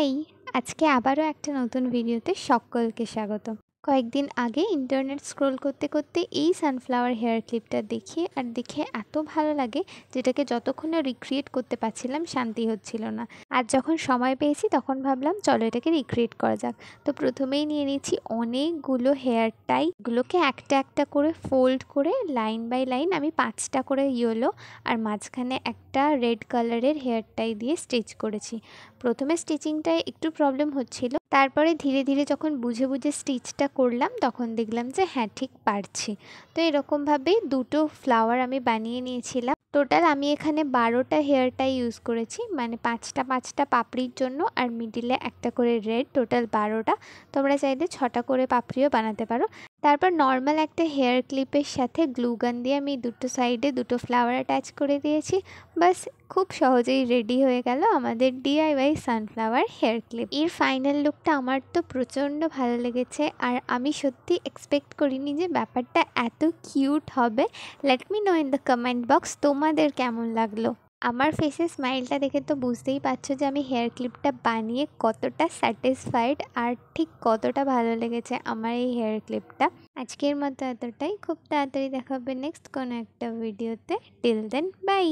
High! আজকে আবারও একটা নতুন ভিডিওতে সকলকে স্বাগত। কয়েকদিন আগে ইন্টারনেট স্ক্রল করতে, করতে এই সানফ্লাওয়ার হেয়ার ক্লিপটা দেখি আর দেখে এত ভালো লাগে যেটাকে যতক্ষণ না রিক্রিয়েট করতে পারছিলাম শান্তি হচ্ছিল না। আর যখন সময় পেয়েছি তখন ভাবলাম চলো এটাকে রিক্রিয়েট করা যাক। তো প্রথমেই নিয়ে নিয়েছি অনেকগুলো হেয়ার টাই, এগুলোকে একটা একটা করে ফোল্ড করে লাইন বাই লাইন আমি 5টা করে ইয়েলো আর মাঝখানে একটা রেড কালারের হেয়ার টাই দিয়ে স্টিচ করেছি। প্রথমে স্টিচিংটায় একটু প্রবলেম হচ্ছিল, তারপরে ধীরে ধীরে যখন বুঝে বুঝে স্টিচটা করলাম তখন দেখলাম যে হ্যাঁ ঠিক পারছি। তো এরকমভাবেই দুটো ফ্লাওয়ার আমি বানিয়ে নিয়েছিলাম। টোটাল আমি এখানে 12টা হেয়ার টাই ইউজ করেছি, মানে 5টা পাপড়ির জন্য আর মিডিলে একটা করে রেড, টোটাল 12টা। তোমরা চাইলে 6টা করে পাপড়িও বানাতে পারো। তারপর নর্মাল একটা হেয়ার ক্লিপের সাথে গ্লু গান দিয়ে আমি দুটো সাইডে দুটো ফ্লাওয়ার অ্যাটাচ করে দিয়েছি। বাস খুব সহজেই রেডি হয়ে গেল আমাদের ডিআইওয়াই সানফ্লাওয়ার হেয়ার ক্লিপ। এর ফাইনাল লুকটা আমার তো প্রচণ্ড ভালো লেগেছে আর আমি সত্যি এক্সপেক্ট করিনি যে ব্যাপারটা এত কিউট হবে। Let me no in the comment box তোমাদের কেমন লাগলো। আমার ফেসে স্মাইলটা দেখে তো বুঝতেই পারছো যে আমি হেয়ার ক্লিপটা বানিয়ে কতটা স্যাটিসফাইড আর ঠিক কতটা ভালো লেগেছে আমার এই হেয়ার ক্লিপটা। আজকের মতো এতটাই, খুব তাড়াতাড়ি দেখা হবে নেক্সট কোনো একটা ভিডিওতে। Till then by.